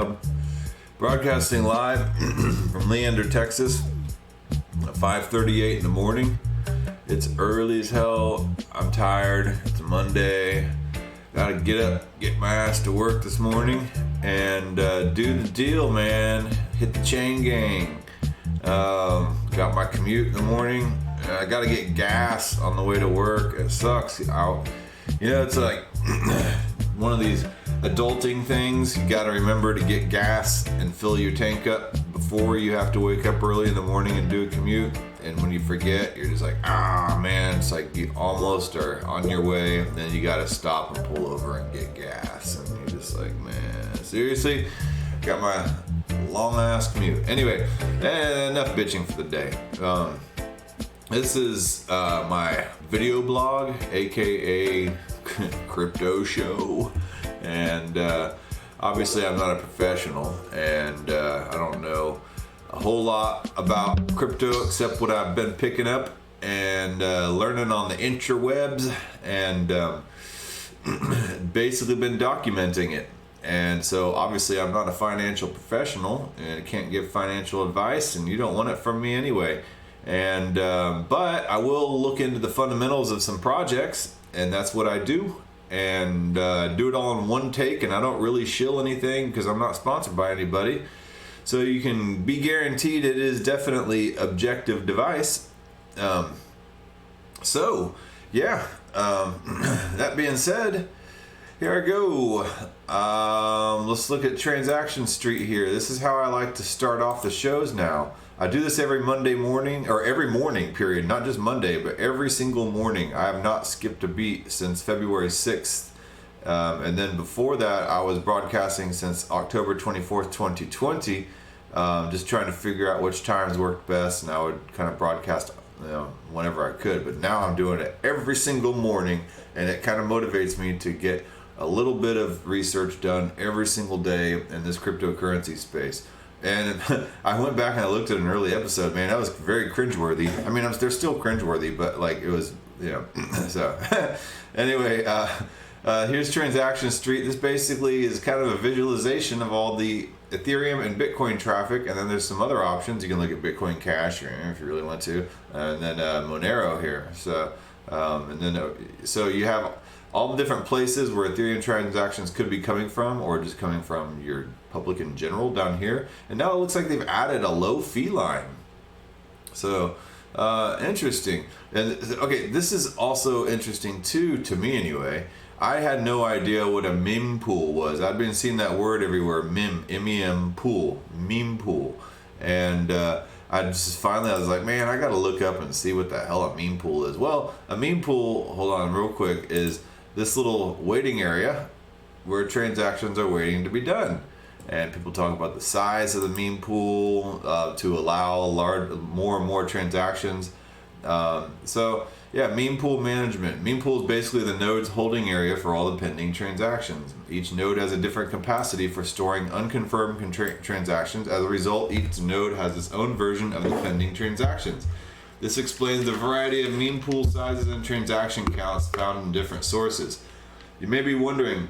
Hub, broadcasting live from Leander, Texas, at 5:38 in the morning. It's early as hell. I'm tired. It's Monday. Gotta get up, get my ass to work this morning, and do the deal, man. Hit the chain gang. Got my commute in the morning. I gotta get gas on the way to work. It sucks. It's like one of these adulting things. You gotta remember to get gas and fill your tank up before you have to wake up early in the morning and do a commute. And when you forget, you're just like, man, it's like you almost are on your way, and then you gotta stop and pull over and get gas. And you're just like, man, seriously? Got my long ass commute. Anyway, enough bitching for the day. This is my video blog, aka crypto show, and obviously I'm not a professional, and I don't know a whole lot about crypto except what I've been picking up and learning on the interwebs, and basically been documenting it. And so obviously I'm not a financial professional and I can't give financial advice, and you don't want it from me anyway. And but I will look into the fundamentals of some projects, and that's what I do, and do it all in one take. And I don't really shill anything because I'm not sponsored by anybody, so you can be guaranteed it is definitely objective device. That being said, here I go. Let's look at Transaction Street here. This is how I like to start off the shows now. I do this every Monday morning, or every morning period, not just Monday, but every single morning. I have not skipped a beat since February 6th. And then before that, I was broadcasting since October 24th, 2020, just trying to figure out which times worked best, and I would kind of broadcast whenever I could. But now I'm doing it every single morning, and it kind of motivates me to get a little bit of research done every single day in this cryptocurrency space. And I went back and I looked at an early episode, man, that was very cringeworthy. I mean, they're still cringeworthy, but like it was, so anyway, here's Transaction Street. This basically is kind of a visualization of all the Ethereum and Bitcoin traffic, and then there's some other options. You can look at Bitcoin Cash if you really want to, and then Monero here. So, so you have all the different places where Ethereum transactions could be coming from, or just coming from your public in general down here. And now it looks like they've added a low fee line. So interesting. And okay, this is also interesting too, to me anyway. I had no idea what a meme pool was. I'd been seeing that word everywhere, M-E-M pool, meme pool. And I was like, man, I gotta look up and see what the hell a meme pool is. Well, a meme pool, hold on real quick, is this little waiting area where transactions are waiting to be done. And people talk about the size of the meme pool to allow more and more transactions. Meme pool management. Meme pool is basically the node's holding area for all the pending transactions. Each node has a different capacity for storing unconfirmed transactions. As a result, each node has its own version of the pending transactions. This explains the variety of meme pool sizes and transaction counts found in different sources. You may be wondering,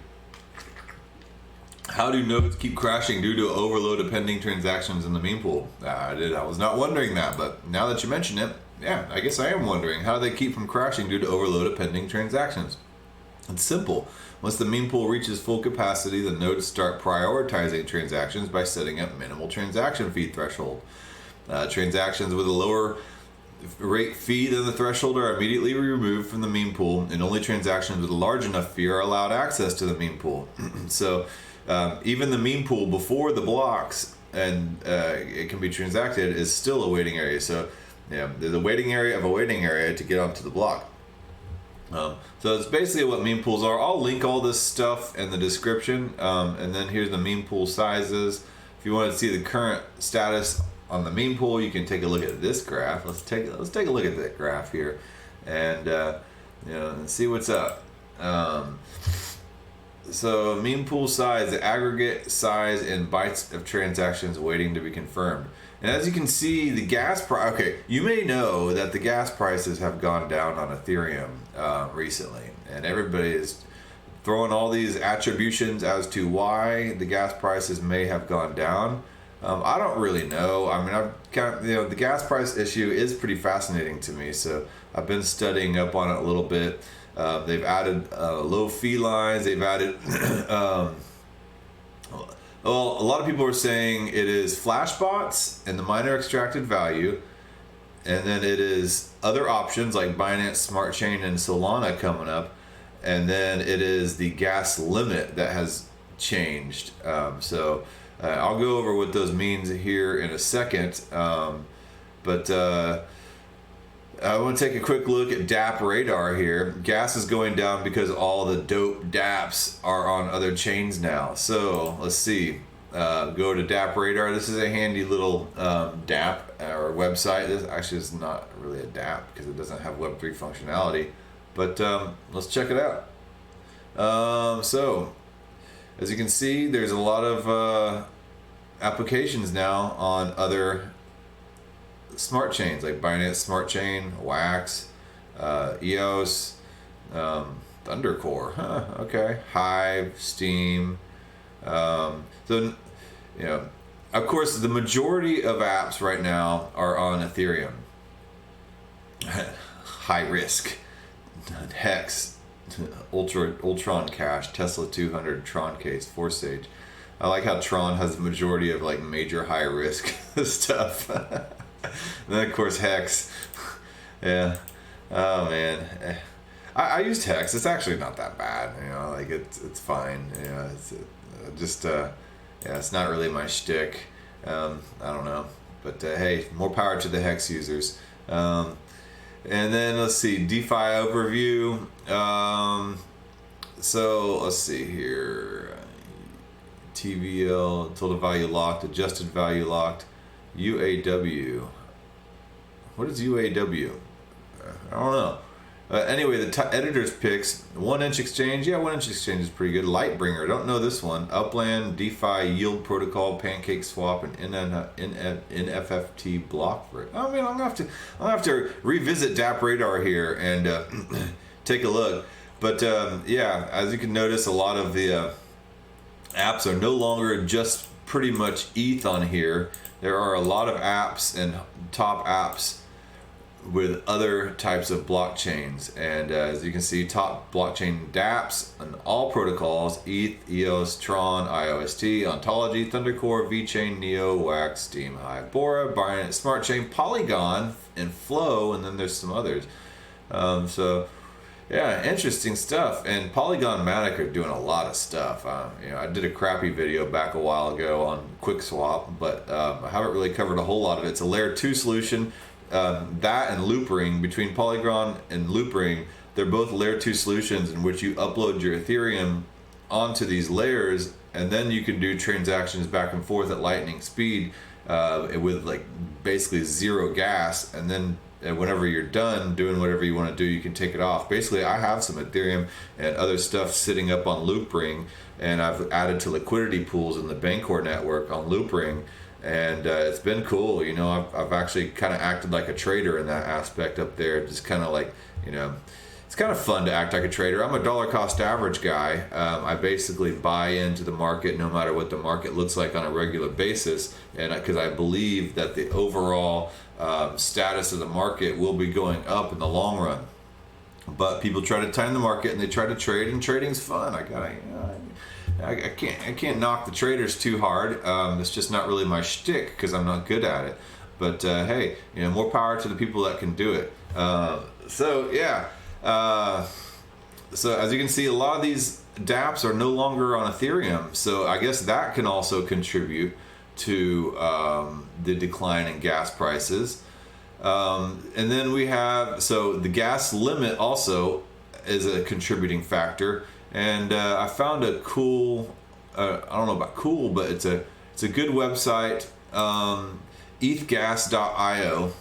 how do nodes keep crashing due to overload of pending transactions in the meme pool? I was not wondering that, but now that you mention it, yeah, I guess I am wondering how they keep from crashing due to overload of pending transactions. It's simple. Once the meme pool reaches full capacity, the nodes start prioritizing transactions by setting up minimal transaction fee threshold. Transactions with a lower rate fee than the threshold are immediately removed from the meme pool, and only transactions with a large enough fee are allowed access to the meme pool. So even the meme pool before the blocks and it can be transacted is still a waiting area. So there's a waiting area of a waiting area to get onto the block. So it's basically what meme pools are. I'll link all this stuff in the description, and then here's the meme pool sizes. If you want to see the current status on the meme pool, you can take a look at this graph. Let's take a look at that graph here, and and see what's up. So meme pool size, the aggregate size in bytes of transactions waiting to be confirmed. And as you can see, the gas price, okay, you may know that the gas prices have gone down on Ethereum recently, and everybody is throwing all these attributions as to why the gas prices may have gone down. I don't really know. I mean, I've kind of, the gas price issue is pretty fascinating to me, so I've been studying up on it a little bit. They've added low fee lines. They've added, well, a lot of people are saying it is Flashbots and the miner extracted value, and then it is other options like Binance Smart Chain and Solana coming up, and then it is the gas limit that has changed. I'll go over what those means here in a second, but I want to take a quick look at DApp radar here. Gas is going down because all the dope dApps are on other chains now. So let's see, go to DApp radar. This is a handy little DApp or website. This actually is not really a DApp because it doesn't have Web3 functionality, but let's check it out. So as you can see, there's a lot of applications now on other smart chains like Binance Smart Chain, Wax, EOS, Thundercore, okay, Hive, Steam. Of course, the majority of apps right now are on Ethereum. High risk, Hex, Ultron Cash, Tesla 200, Tron Case, Forsage. I like how Tron has the majority of like major high risk stuff. And then of course Hex. Yeah. Oh man. I used Hex. It's actually not that bad. Like it's fine. It's it's not really my shtick. I don't know. But hey, more power to the Hex users. And then let's see, DeFi overview. So let's see here. TVL, total value locked, adjusted value locked, UAW. What is UAW? I don't know. Anyway, the editor's picks. 1inch exchange. Yeah, 1inch exchange is pretty good. Lightbringer. Don't know this one. Upland, DeFi, Yield Protocol, Pancake Swap, and NFFT block for it. I mean, I'm gonna have to revisit DApp radar here and take a look. But yeah, as you can notice, a lot of the apps are no longer just pretty much ETH on here. There are a lot of apps and top apps with other types of blockchains, and as you can see, top blockchain dApps and all protocols: ETH, EOS, Tron, IOST, Ontology, Thundercore, VeChain, Neo, Wax, Steam, Hive, Bora, Binance Smart Chain, Polygon, and Flow, and then there's some others. So yeah, interesting stuff. And Polygon Matic are doing a lot of stuff. I did a crappy video back a while ago on QuickSwap, but I haven't really covered a whole lot of it. It's a layer 2 solution. That and Loopring, between Polygon and Loopring, they're both layer 2 solutions in which you upload your Ethereum onto these layers, and then you can do transactions back and forth at lightning speed with like basically zero gas, and then whenever you're done doing whatever you want to do, you can take it off. Basically, I have some Ethereum and other stuff sitting up on Loopring, and I've added to liquidity pools in the Bancor network on Loopring, and it's been cool. I've actually kind of acted like a trader in that aspect up there. Just kind of like, it's kind of fun to act like a trader. I'm a dollar cost average guy. I basically buy into the market no matter what the market looks like on a regular basis, and because I believe that the overall status of the market will be going up in the long run. But people try to time the market and they try to trade, and trading's fun. I can't knock the traders too hard. It's just not really my shtick because I'm not good at it. But hey, more power to the people that can do it. So yeah. So as you can see, a lot of these dApps are no longer on Ethereum. So I guess that can also contribute to the decline in gas prices. And then we have, so the gas limit also is a contributing factor. And I found a cool, I don't know about cool, but it's a good website. ethgas.io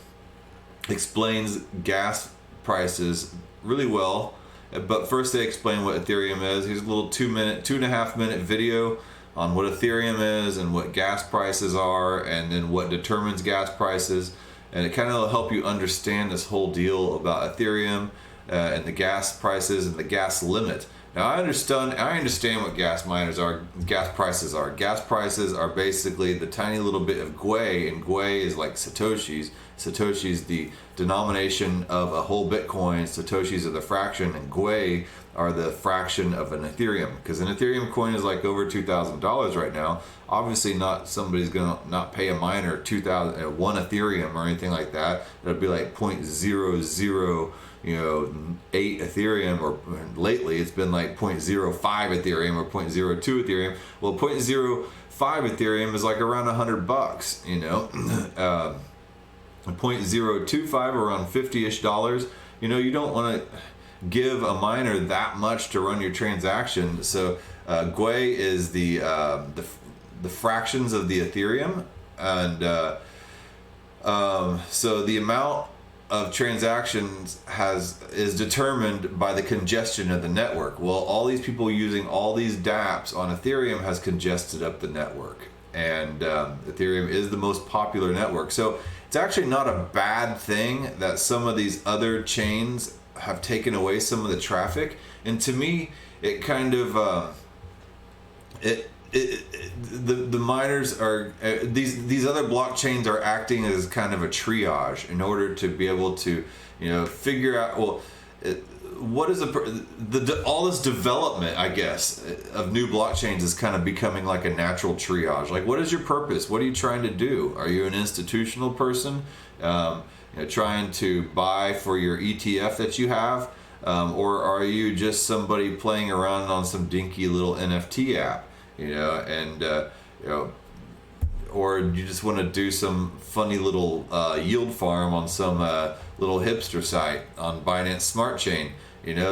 explains gas prices really well. But first they explain what Ethereum is. Here's a little 2.5 minute video on what Ethereum is and what gas prices are, and then what determines gas prices. And it kind of will help you understand this whole deal about Ethereum and the gas prices and the gas limit. Now I understand what gas miners are. Gas prices are. Gas prices are basically the tiny little bit of Gwei, and Gwei is like Satoshis. Satoshis the denomination of a whole Bitcoin. Satoshis are the fraction, and Gwei are the fraction of an Ethereum. Because an Ethereum coin is like over $2,000 right now. Obviously, not somebody's gonna not pay a miner 2,000 one Ethereum or anything like that. It'll be like 0.00 8 Ethereum, or lately it's been like 0.05 Ethereum or 0.02 Ethereum. Well, 0.05 Ethereum is like around $100, 0.025 around $50-ish. You don't want to give a miner that much to run your transaction. So Gwei is the fractions of the Ethereum, and so the amount of transactions is determined by the congestion of the network. Well, all these people using all these dApps on Ethereum has congested up the network, and Ethereum is the most popular network. So it's actually not a bad thing that some of these other chains have taken away some of the traffic. And to me, it kind of the miners are these other blockchains are acting as kind of a triage in order to be able to figure out, well, what is all this development, I guess, of new blockchains is kind of becoming like a natural triage. Like, what is your purpose? What are you trying to do? Are you an institutional person trying to buy for your ETF that you have, or are you just somebody playing around on some dinky little NFT app? Or you just want to do some funny little yield farm on some little hipster site on Binance Smart Chain,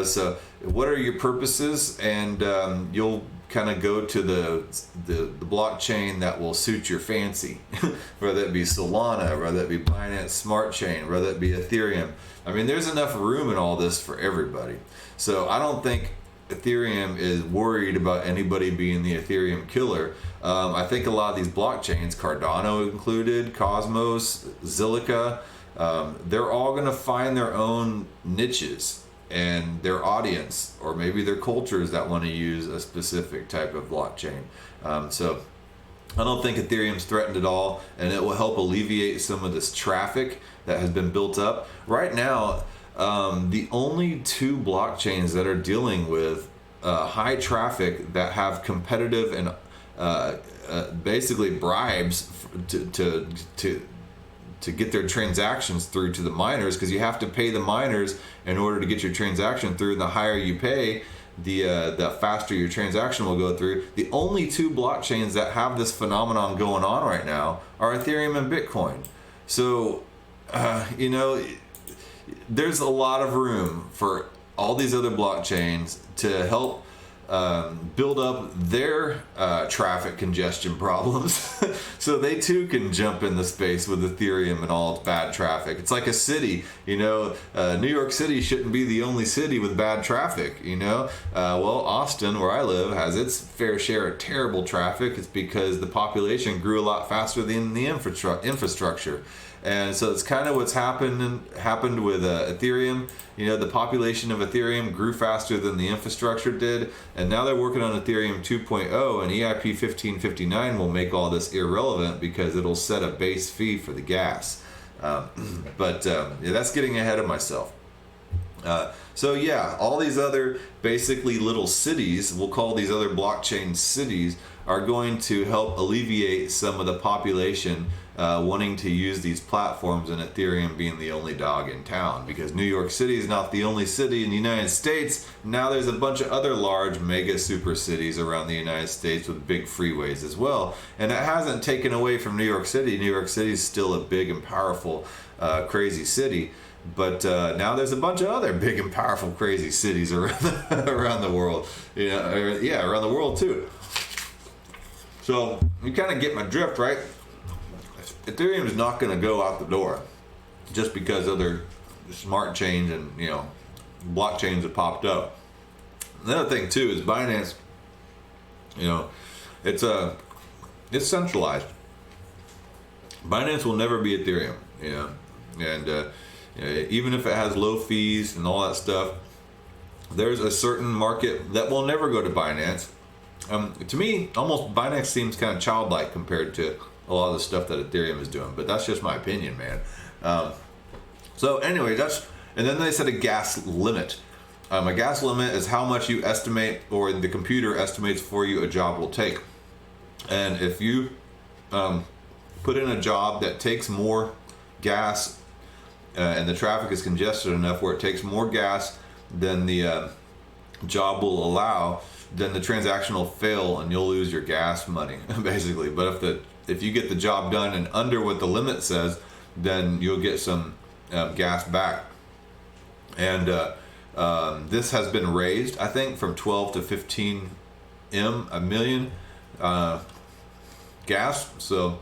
So what are your purposes? And you'll kind of go to the blockchain that will suit your fancy, whether it be Solana, whether it be Binance Smart Chain, whether it be Ethereum. I mean, there's enough room in all this for everybody. So I don't think Ethereum is worried about anybody being the Ethereum killer. I think a lot of these blockchains, Cardano included, Cosmos, Zilliqa, they're all going to find their own niches and their audience, or maybe their cultures that want to use a specific type of blockchain. So I don't think Ethereum's threatened at all, and it will help alleviate some of this traffic that has been built up. Right now, the only two blockchains that are dealing with high traffic that have competitive and basically bribes to get their transactions through to the miners, because you have to pay the miners in order to get your transaction through, and the higher you pay, the faster your transaction will go through. The only two blockchains that have this phenomenon going on right now are Ethereum and Bitcoin. So there's a lot of room for all these other blockchains to help build up their traffic congestion problems so they too can jump in the space with Ethereum and all its bad traffic. It's like a city, New York City shouldn't be the only city with bad traffic, well, Austin, where I live, has its fair share of terrible traffic. It's because the population grew a lot faster than the infrastructure. And so it's kind of what's happened with Ethereum. The population of Ethereum grew faster than the infrastructure did, and now they're working on Ethereum 2.0, and EIP 1559 will make all this irrelevant because it'll set a base fee for the gas. But that's getting ahead of myself. So yeah, all these other basically little cities, we'll call these other blockchain cities, are going to help alleviate some of the population wanting to use these platforms, and Ethereum being the only dog in town, because New York City is not the only city in the United States. Now there's a bunch of other large mega super cities around the United States with big freeways as well, and it hasn't taken away from New York City. New York City is still a big and powerful crazy city, but now there's a bunch of other big and powerful crazy cities around the world, around the world too. So you kind of get my drift, right? Ethereum is not going to go out the door just because other smart chains and blockchains have popped up. Another thing too is Binance. It's centralized. Binance will never be Ethereum. And even if it has low fees and all that stuff, there's a certain market that will never go to Binance. To me, almost Binance seems kind of childlike compared to a lot of the stuff that Ethereum is doing, but that's just my opinion, man. So anyway, and then they set a gas limit. A gas limit is how much you estimate, or the computer estimates for you, a job will take. And if you put in a job that takes more gas, and the traffic is congested enough where it takes more gas than the job will allow, then the transaction will fail and you'll lose your gas money, basically. But if you get the job done and under what the limit says, then you'll get some gas back. And this has been raised, I think, from 12 to 15 a million gas. So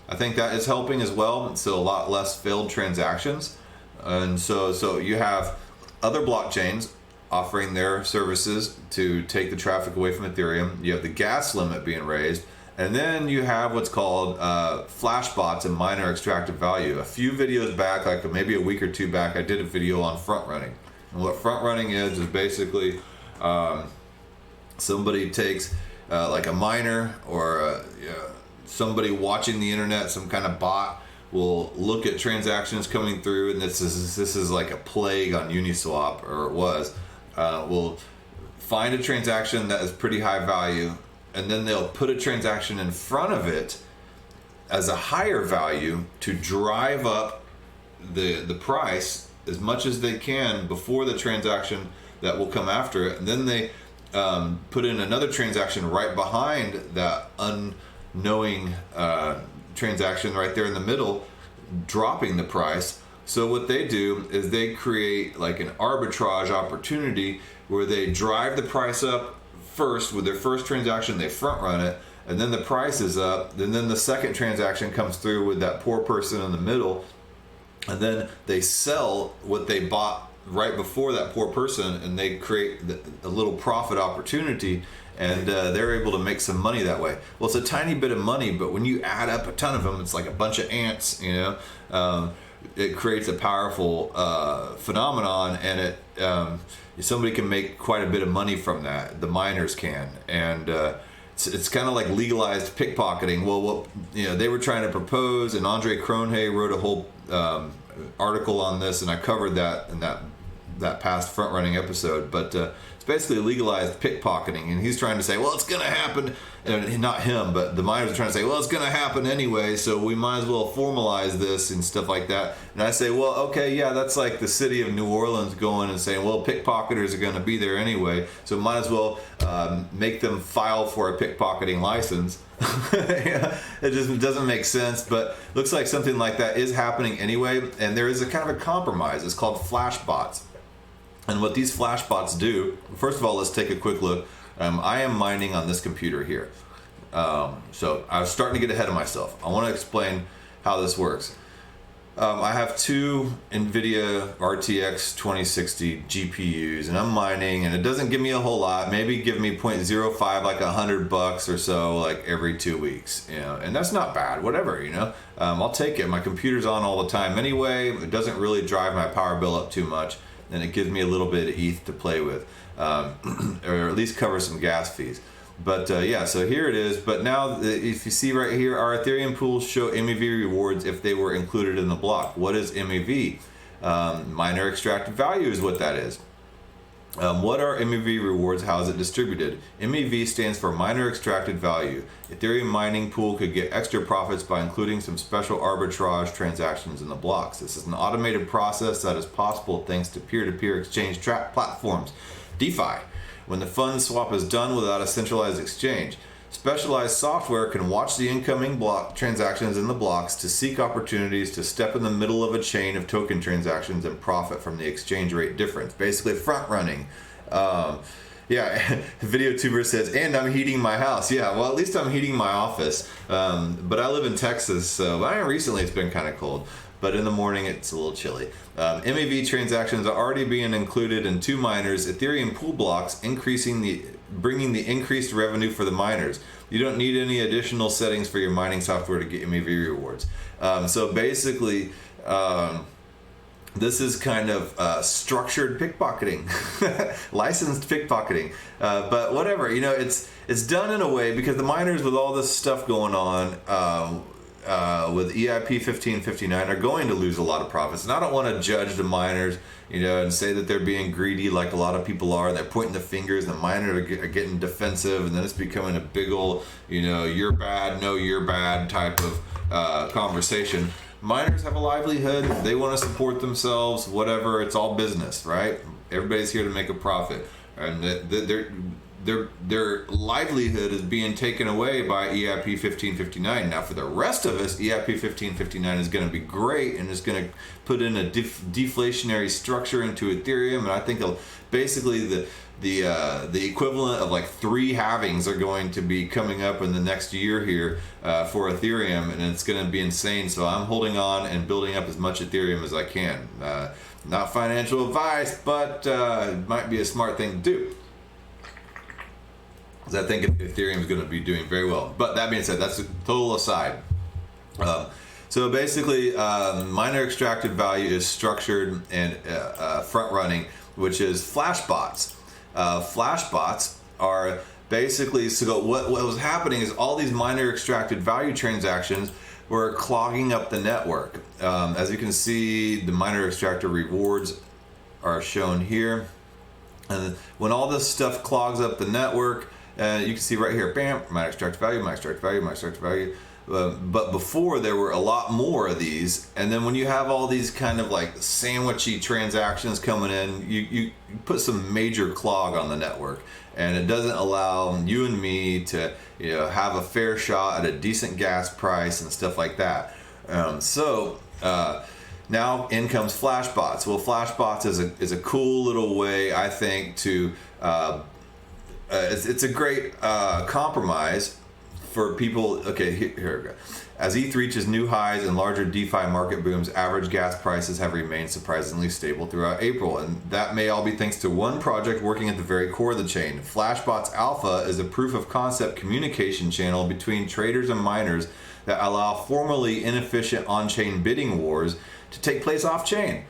I think that is helping as well. So a lot less failed transactions. And so you have other blockchains offering their services to take the traffic away from Ethereum. You have the gas limit being raised. And then you have what's called Flashbots and miner extracted value. A few videos back, like maybe a week or two back, I did a video on front running. And what front running is basically somebody takes like a miner or somebody watching the internet, some kind of bot will look at transactions coming through, and this is like a plague on Uniswap, or it was. Will find a transaction that is pretty high value, and then they'll put a transaction in front of it as a higher value to drive up the price as much as they can before the transaction that will come after it. And then they put in another transaction right behind that unknowing transaction right there in the middle, dropping the price. So what they do is they create like an arbitrage opportunity where they drive the price up first with their first transaction, they front run it, and then the price is up, and then the second transaction comes through with that poor person in the middle, and then they sell what they bought right before that poor person, and they create a little profit opportunity, and they're able to make some money that way. Well, it's a tiny bit of money, but when you add up a ton of them, it's like a bunch of ants, you know. It creates a powerful phenomenon, and somebody can make quite a bit of money from that. The miners can, and it's kind of like legalized pickpocketing. Well, they were trying to propose, and Andre Cronje wrote a whole article on this, and I covered that in that past front running episode. But it's basically legalized pickpocketing, and he's trying to say, well, it's going to happen. And not him, but the miners are trying to say, well, it's going to happen anyway, so we might as well formalize this and stuff like that. And I say, well, okay, yeah, that's like the city of New Orleans going and saying, well, pickpocketers are going to be there anyway, so might as well make them file for a pickpocketing license. It just doesn't make sense, but looks like something like that is happening anyway, and there is a kind of a compromise. It's called Flashbots. And what these Flashbots do, first of all, let's take a quick look. I am mining on this computer here. So I was starting to get ahead of myself. I want to explain how this works. I have two NVIDIA RTX 2060 GPUs, and I'm mining, and it doesn't give me a whole lot. Maybe give me 0.05, like $100 or so, like every 2 weeks, and that's not bad, whatever, I'll take it. My computer's on all the time anyway. It doesn't really drive my power bill up too much, and it gives me a little bit of ETH to play with. Or at least cover some gas fees. But yeah, so here it is. But now, if you see right here, our Ethereum pools show MEV rewards if they were included in the block. What is MEV? Miner extracted value is what that is. What are MEV rewards? How is it distributed? MEV stands for miner extracted value. Ethereum mining pool could get extra profits by including some special arbitrage transactions in the blocks. This is an automated process that is possible thanks to peer-to-peer exchange platforms. DeFi, when the fund swap is done without a centralized exchange. Specialized software can watch the incoming block transactions in the blocks to seek opportunities to step in the middle of a chain of token transactions and profit from the exchange rate difference. Basically front running. Yeah, Video Tuber says, and I'm heating my house. Yeah, well, at least I'm heating my office. But I live in Texas, so recently it's been kind of cold. But in the morning it's a little chilly. MEV transactions are already being included in two miners, Ethereum pool blocks, bringing the increased revenue for the miners. You don't need any additional settings for your mining software to get MEV rewards. So basically, this is kind of structured pickpocketing, licensed pickpocketing. But whatever, it's done in a way because the miners with all this stuff going on with EIP 1559 are going to lose a lot of profits. And I don't want to judge the miners, and say that they're being greedy like a lot of people are. They're pointing the fingers, and the miners are getting defensive, and then it's becoming a big old, you're bad, no, you're bad type of conversation. Miners have a livelihood. They want to support themselves, whatever. It's all business, right? Everybody's here to make a profit. And their livelihood is being taken away by EIP 1559. Now, for the rest of us, EIP 1559 is going to be great, and it's going to put in a deflationary structure into Ethereum. And I think basically the equivalent of like 3 halvings are going to be coming up in the next year here for Ethereum, and it's going to be insane. So I'm holding on and building up as much Ethereum as I can. Not financial advice, but it might be a smart thing to do, because I think Ethereum is going to be doing very well. But that being said, that's a total aside. So basically, miner extracted value is structured and front running, which is Flashbots. Flashbots are basically, so what was happening is all these miner extracted value transactions were clogging up the network. As you can see, the miner extractor rewards are shown here. And when all this stuff clogs up the network, you can see right here, bam, miner extracted value, miner extracted value, miner extracted value. But before there were a lot more of these, and then when you have all these kind of like sandwichy transactions coming in, you put some major clog on the network, and it doesn't allow you and me to have a fair shot at a decent gas price and stuff like that. Now in comes Flashbots. Well, Flashbots is a cool little way, I think, to it's a great compromise for people. Okay, here we go. As ETH reaches new highs and larger DeFi market booms, average gas prices have remained surprisingly stable throughout April, and that may all be thanks to one project working at the very core of the chain. Flashbots Alpha is a proof of concept communication channel between traders and miners that allow formerly inefficient on-chain bidding wars to take place off-chain.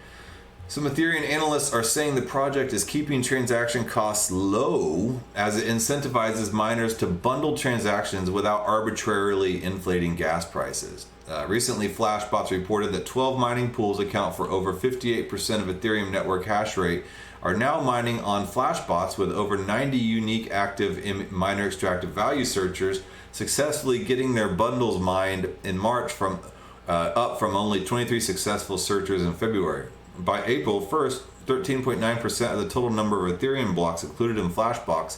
Some Ethereum analysts are saying the project is keeping transaction costs low as it incentivizes miners to bundle transactions without arbitrarily inflating gas prices. Recently, Flashbots reported that 12 mining pools account for over 58% of Ethereum network hash rate are now mining on Flashbots, with over 90 unique active miner extractive value searchers successfully getting their bundles mined in March, up from only 23 successful searchers in February. By April 1st, 13.9% of the total number of Ethereum blocks included in Flashbots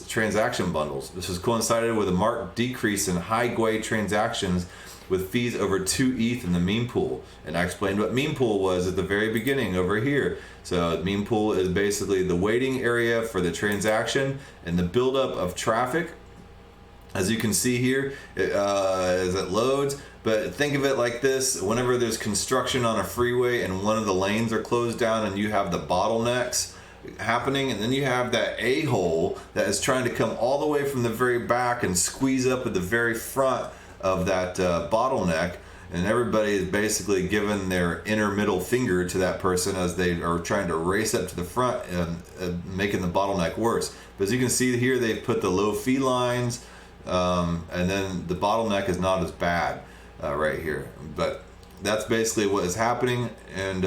transaction bundles. This has coincided with a marked decrease in high GUI transactions with fees over 2 ETH in the meme pool. And I explained what meme pool was at the very beginning over here. So meme pool is basically the waiting area for the transaction and the buildup of traffic. As you can see here, as it loads. But think of it like this: whenever there's construction on a freeway and one of the lanes are closed down and you have the bottlenecks happening, and then you have that a-hole that is trying to come all the way from the very back and squeeze up at the very front of that bottleneck, and everybody is basically giving their inner middle finger to that person as they are trying to race up to the front and making the bottleneck worse. But as you can see here, they've put the low fee lines, and then the bottleneck is not as bad right here. But that's basically what is happening. And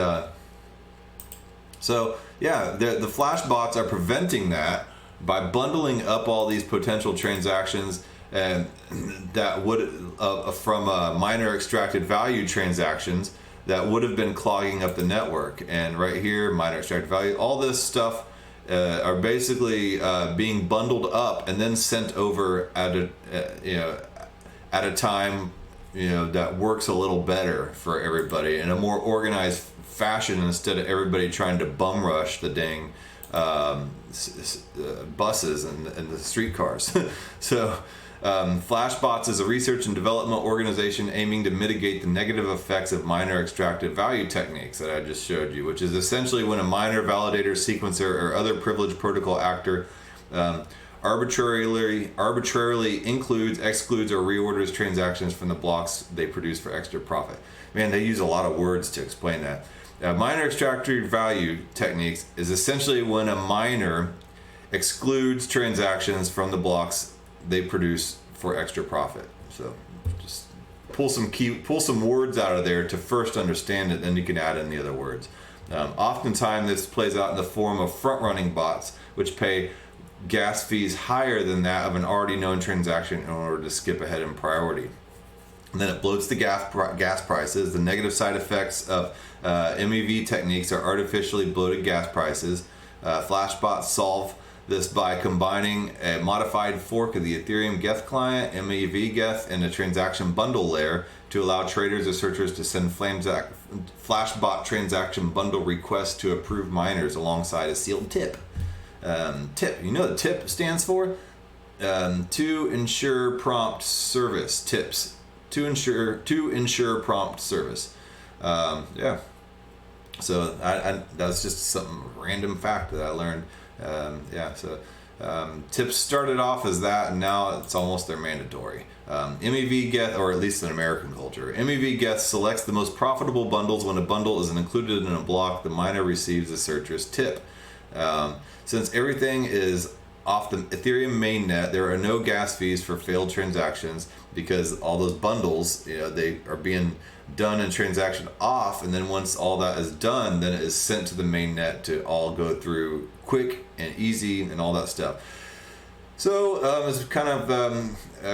so yeah, the Flashbots are preventing that by bundling up all these potential transactions, and that would from miner extracted value transactions that would have been clogging up the network. And right here, miner extracted value, all this stuff are basically being bundled up and then sent over at a time that works a little better for everybody in a more organized fashion, instead of everybody trying to bum rush the dang buses and the streetcars. So Flashbots is a research and development organization aiming to mitigate the negative effects of miner extracted value techniques that I just showed you, which is essentially when a miner, validator, sequencer, or other privileged protocol actor arbitrarily includes, excludes, or reorders transactions from the blocks they produce for extra profit. Man, they use a lot of words to explain that. Miner extractor value techniques is essentially when a miner excludes transactions from the blocks they produce for extra profit. So just pull some words out of there to first understand it, then you can add in the other words. Oftentimes this plays out in the form of front-running bots, which pay gas fees higher than that of an already known transaction in order to skip ahead in priority. And then it bloats the gas prices. The negative side effects of MEV techniques are artificially bloated gas prices. Flashbots solve this by combining a modified fork of the Ethereum Geth client, MEV Geth, and a transaction bundle layer to allow traders or searchers to send Flashbot transaction bundle requests to approved miners alongside a sealed tip. Tip, you know what tip stands for? To ensure prompt service. Tips. To ensure prompt service. Yeah. So that's just some random fact that I learned. Tips started off as that, and now it's almost they're mandatory. MEV Geth, or at least in American culture, MEV Geth selects the most profitable bundles. When a bundle is included in a block, the miner receives the searcher's tip. Since everything is off the Ethereum mainnet, there are no gas fees for failed transactions because all those bundles, they are being done and transaction off, and then once all that is done, then it is sent to the mainnet to all go through quick and easy and all that stuff. So it's kind of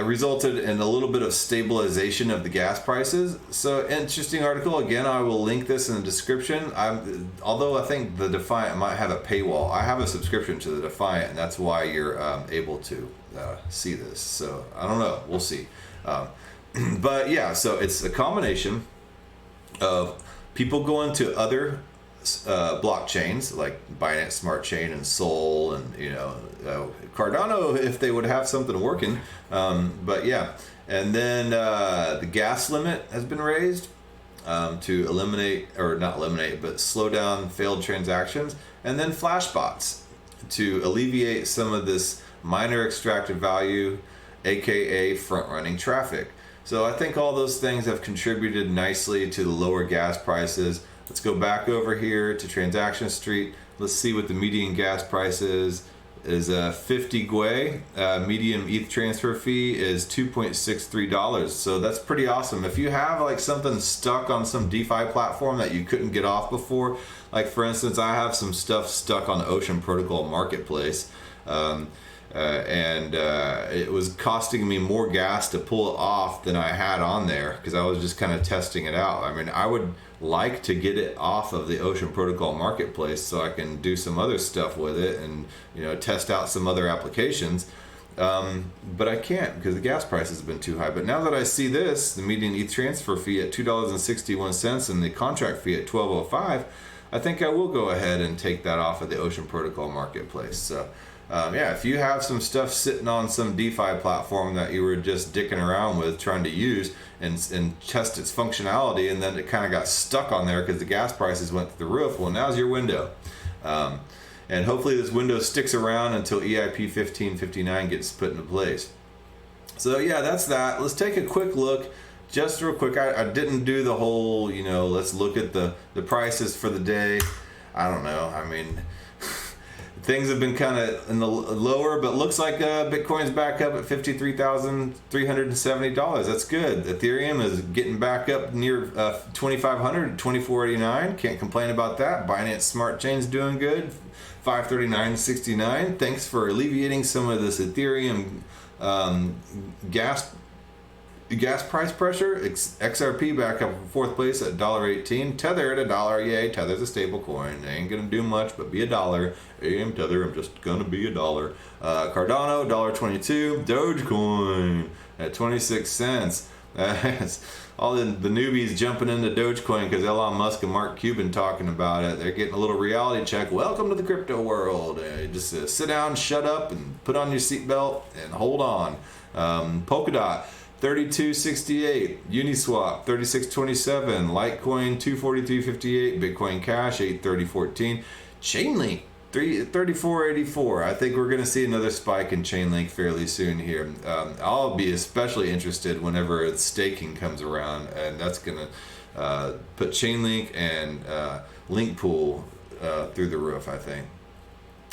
resulted in a little bit of stabilization of the gas prices. So interesting article. Again, I will link this in the description. Although I think the Defiant might have a paywall, I have a subscription to the Defiant, and that's why you're able to see this. So I don't know. We'll see. But yeah, so it's a combination of people going to other blockchains like Binance Smart Chain and Sol and Cardano if they would have something working, but yeah, and then the gas limit has been raised to eliminate, or not eliminate, but slow down failed transactions, and then Flashbots to alleviate some of this miner extracted value, aka front running traffic. So I think all those things have contributed nicely to the lower gas prices. Let's go back over here to Transaction Street. Let's see what the median gas price is 50 Gwei. Medium ETH transfer fee is $2.63. So that's pretty awesome. If you have like something stuck on some DeFi platform that you couldn't get off before, like for instance, I have some stuff stuck on the Ocean Protocol Marketplace. And it was costing me more gas to pull it off than I had on there because I was just kind of testing it out. I mean, I would like to get it off of the Ocean Protocol Marketplace so I can do some other stuff with it and test out some other applications, but I can't because the gas prices have been too high. But now that I see this, the median ETH transfer fee at $2.61 and the contract fee at $12.05, I think I will go ahead and take that off of the Ocean Protocol Marketplace. So if you have some stuff sitting on some DeFi platform that you were just dicking around with trying to use and test its functionality, and then it kind of got stuck on there because the gas prices went through the roof, well, now's your window. And hopefully this window sticks around until EIP 1559 gets put into place. So yeah, that's that. Let's take a quick look. Just real quick, I didn't do the whole, let's look at the prices for the day. I don't know. I mean, things have been kind of in the lower, but looks like Bitcoin's back up at $53,370. That's good. Ethereum is getting back up near 2,500, 2,489. Can't complain about that. Binance Smart Chain's doing good, 539.69. Thanks for alleviating some of this Ethereum gas price pressure. XRP back up in fourth place at $1.18. Tether at $1. Yay, Tether's a stable coin. They ain't gonna do much but be $1. AM Tether, I'm just gonna be $1. Cardano, $1.22. Dogecoin at 26 cents. All the newbies jumping into Dogecoin because Elon Musk and Mark Cuban talking about it. They're getting a little reality check. Welcome to the crypto world. Just sit down, shut up, and put on your seatbelt and hold on. Polkadot, 32.68, Uniswap 36.27, Litecoin 243.58, Bitcoin Cash 830.14, Chainlink 34.84. I think we're going to see another spike in Chainlink fairly soon here. I'll be especially interested whenever staking comes around, and that's going to put Chainlink and Link Pool through the roof, I think.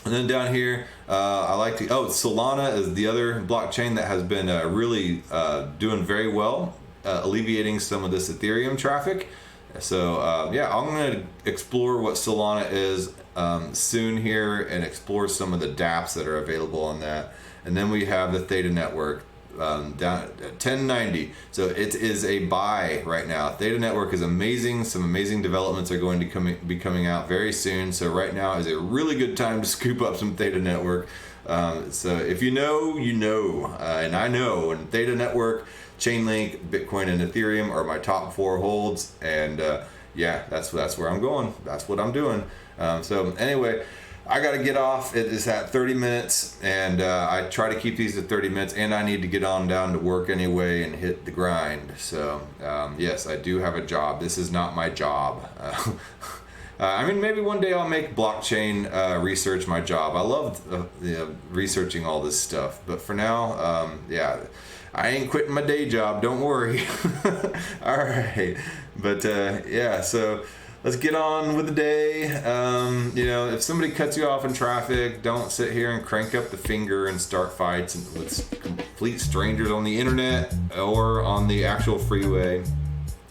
And then down here, I like to, Solana is the other blockchain that has been really doing very well, alleviating some of this Ethereum traffic. So yeah, I'm going to explore what Solana is soon here and explore some of the dApps that are available on that. And then we have the Theta Network down at 1090. So it is a buy right now. Theta Network is amazing. Some amazing developments are going to be coming out very soon. So right now is a really good time to scoop up some Theta Network. So if you know, you know, and I know. And Theta Network, Chainlink, Bitcoin, and Ethereum are my top 4 holds. And yeah, that's where I'm going. That's what I'm doing. So anyway, I got to get off. It is at 30 minutes, and I try to keep these at 30 minutes, and I need to get on down to work anyway and hit the grind. So yes, I do have a job. This is not my job. I mean, maybe one day I'll make blockchain research my job. I love researching all this stuff, but for now, yeah, I ain't quitting my day job. Don't worry. All right, but yeah, so let's get on with the day. You know, if somebody cuts you off in traffic, don't sit here and crank up the finger and start fights with complete strangers on the internet or on the actual freeway.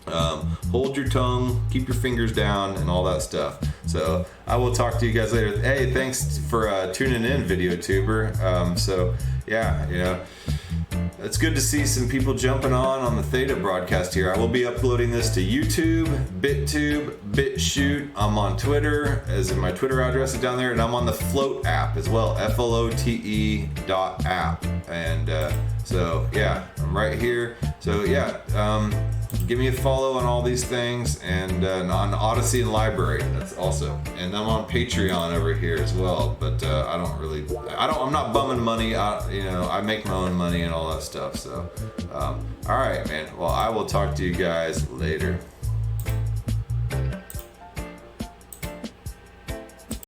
Hold your tongue, keep your fingers down, and all that stuff. So I will talk to you guys later. Hey, thanks for tuning in, VideoTuber. So yeah, you know, it's good to see some people jumping on the Theta broadcast here. I will be uploading this to YouTube, BitTube, BitChute. I'm on Twitter, as in my Twitter address is down there, and I'm on the Float app as well, FLOTE.app. And so yeah, I'm right here. So yeah, give me a follow on all these things, and on Odyssey and Library, that's also. And I'm on Patreon over here as well, but I'm not bumming money. You know, I make my own money and all that stuff. So, all right, man. Well, I will talk to you guys later.